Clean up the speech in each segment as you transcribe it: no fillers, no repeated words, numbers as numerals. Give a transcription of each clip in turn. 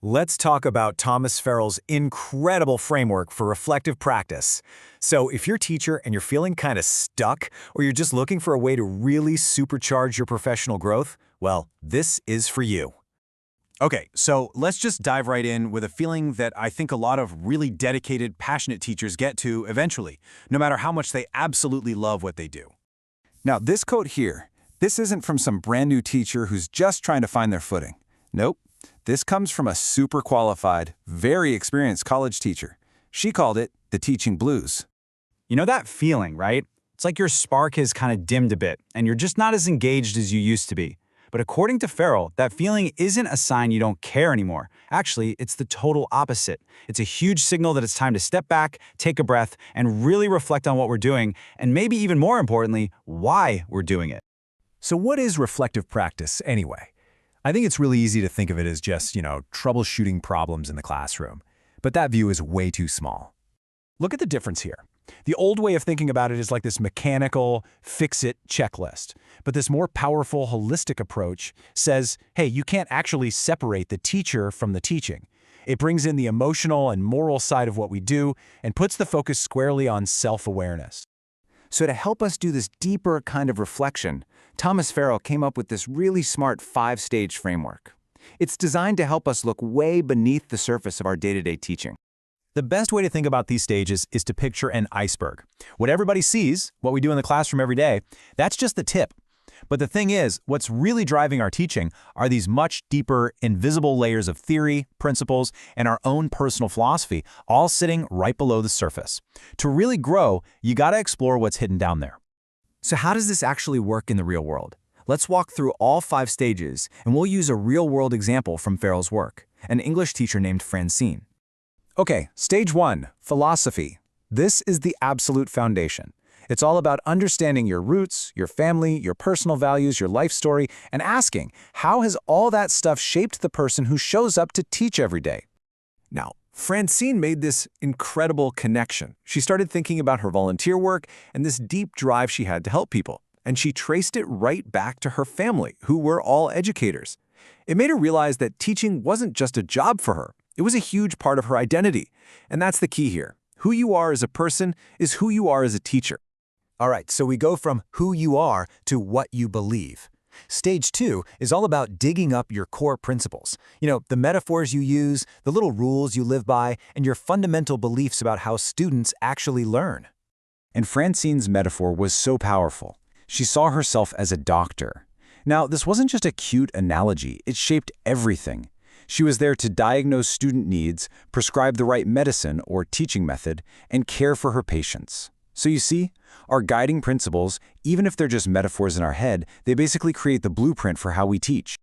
Let's talk about Thomas Farrell's incredible framework for reflective practice. So if you're a teacher and you're feeling kind of stuck, or you're just looking for a way to really supercharge your professional growth, well, this is for you. Okay, so let's just dive right in with a feeling that I think a lot of really dedicated, passionate teachers get to eventually, no matter how much they absolutely love what they do. Now, this quote here, this isn't from some brand new teacher who's just trying to find their footing. Nope. This comes from a super qualified, very experienced college teacher. She called it the teaching blues. You know that feeling, right? It's like your spark has kind of dimmed a bit, and you're just not as engaged as you used to be. But according to Farrell, that feeling isn't a sign you don't care anymore. Actually, it's the total opposite. It's a huge signal that it's time to step back, take a breath, and really reflect on what we're doing, and maybe even more importantly, why we're doing it. So what is reflective practice anyway? I think it's really easy to think of it as just, troubleshooting problems in the classroom. But that view is way too small. Look at the difference here. The old way of thinking about it is like this mechanical, fix-it checklist. But this more powerful, holistic approach says, hey, you can't actually separate the teacher from the teaching. It brings in the emotional and moral side of what we do and puts the focus squarely on self-awareness. So to help us do this deeper kind of reflection, Thomas Farrell came up with this really smart 5-stage framework. It's designed to help us look way beneath the surface of our day-to-day teaching. The best way to think about these stages is to picture an iceberg. What everybody sees, what we do in the classroom every day, that's just the tip. But the thing is, what's really driving our teaching are these much deeper, invisible layers of theory, principles, and our own personal philosophy, all sitting right below the surface. To really grow, you gotta explore what's hidden down there. So how does this actually work in the real world? Let's walk through all 5 stages, and we'll use a real-world example from Farrell's work, an English teacher named Francine. Okay, stage 1, philosophy. This is the absolute foundation. It's all about understanding your roots, your family, your personal values, your life story, and asking, how has all that stuff shaped the person who shows up to teach every day? Now, Francine made this incredible connection. She started thinking about her volunteer work and this deep drive she had to help people. And she traced it right back to her family, who were all educators. It made her realize that teaching wasn't just a job for her. It was a huge part of her identity. And that's the key here. Who you are as a person is who you are as a teacher. All right, so we go from who you are to what you believe. Stage 2 is all about digging up your core principles. The metaphors you use, the little rules you live by, and your fundamental beliefs about how students actually learn. And Francine's metaphor was so powerful. She saw herself as a doctor. Now, this wasn't just a cute analogy, it shaped everything. She was there to diagnose student needs, prescribe the right medicine or teaching method, and care for her patients. So you see, our guiding principles, even if they're just metaphors in our head, they basically create the blueprint for how we teach.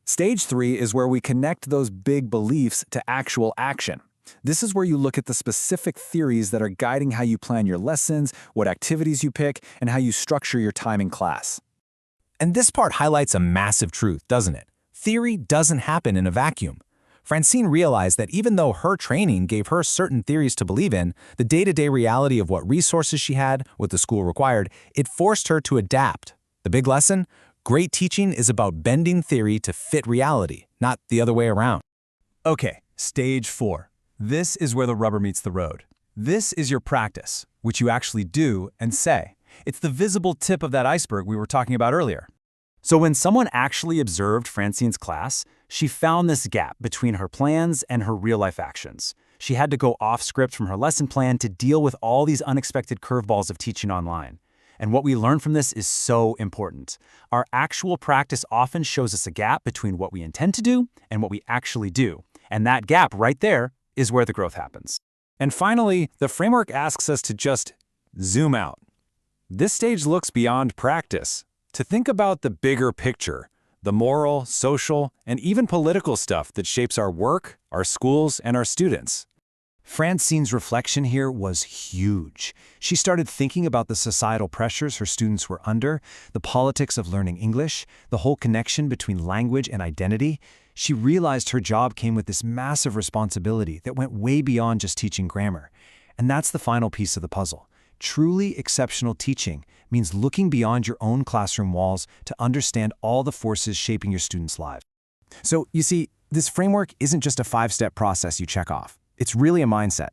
Stage 3 is where we connect those big beliefs to actual action. This is where you look at the specific theories that are guiding how you plan your lessons, what activities you pick, and how you structure your time in class. And this part highlights a massive truth, doesn't it? Theory doesn't happen in a vacuum. Francine realized that even though her training gave her certain theories to believe in, the day-to-day reality of what resources she had, what the school required, it forced her to adapt. The big lesson? Great teaching is about bending theory to fit reality, not the other way around. Okay, stage 4. This is where the rubber meets the road. This is your practice, which you actually do and say. It's the visible tip of that iceberg we were talking about earlier. So when someone actually observed Francine's class, she found this gap between her plans and her real-life actions. She had to go off script from her lesson plan to deal with all these unexpected curveballs of teaching online. And what we learn from this is so important. Our actual practice often shows us a gap between what we intend to do and what we actually do. And that gap right there is where the growth happens. And finally, the framework asks us to just zoom out. This stage looks beyond practice, to think about the bigger picture, the moral, social, and even political stuff that shapes our work, our schools, and our students. Francine's reflection here was huge. She started thinking about the societal pressures her students were under, the politics of learning English, the whole connection between language and identity. She realized her job came with this massive responsibility that went way beyond just teaching grammar. And that's the final piece of the puzzle. Truly exceptional teaching means looking beyond your own classroom walls to understand all the forces shaping your students' lives. So, you see, This framework isn't just a 5-step process you check off. It's really a mindset.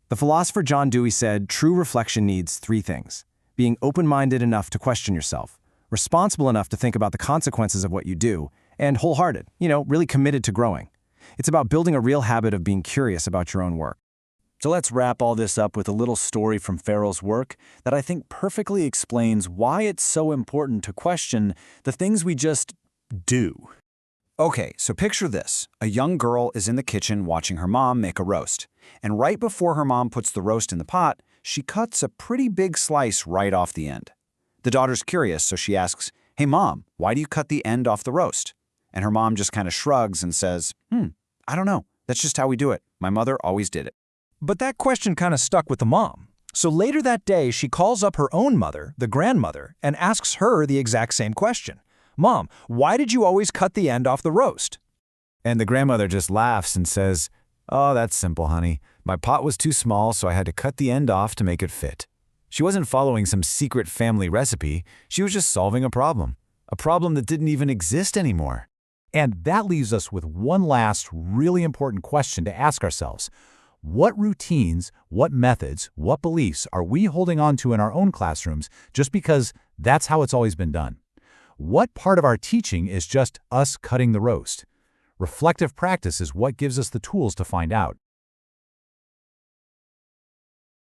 The philosopher John Dewey said true reflection needs 3 things: being open-minded enough to question yourself, responsible enough to think about the consequences of what you do, and wholehearted, really committed to growing. It's about building a real habit of being curious about your own work. So let's wrap all this up with a little story from Farrell's work that I think perfectly explains why it's so important to question the things we just do. Okay, so picture this. A young girl is in the kitchen watching her mom make a roast. And right before her mom puts the roast in the pot, she cuts a pretty big slice right off the end. The daughter's curious, so she asks, "Hey mom, why do you cut the end off the roast?" And her mom just kind of shrugs and says, I don't know. That's just how we do it. My mother always did it." But that question kind of stuck with the mom. So later that day, she calls up her own mother, the grandmother, and asks her the exact same question. "Mom, why did you always cut the end off the roast?" And the grandmother just laughs and says, "Oh, that's simple, honey. My pot was too small, so I had to cut the end off to make it fit." She wasn't following some secret family recipe. She was just solving a problem that didn't even exist anymore. And that leaves us with one last really important question to ask ourselves. What routines, what methods, what beliefs are we holding on to in our own classrooms just because that's how it's always been done? What part of our teaching is just us cutting the roast? Reflective practice is what gives us the tools to find out.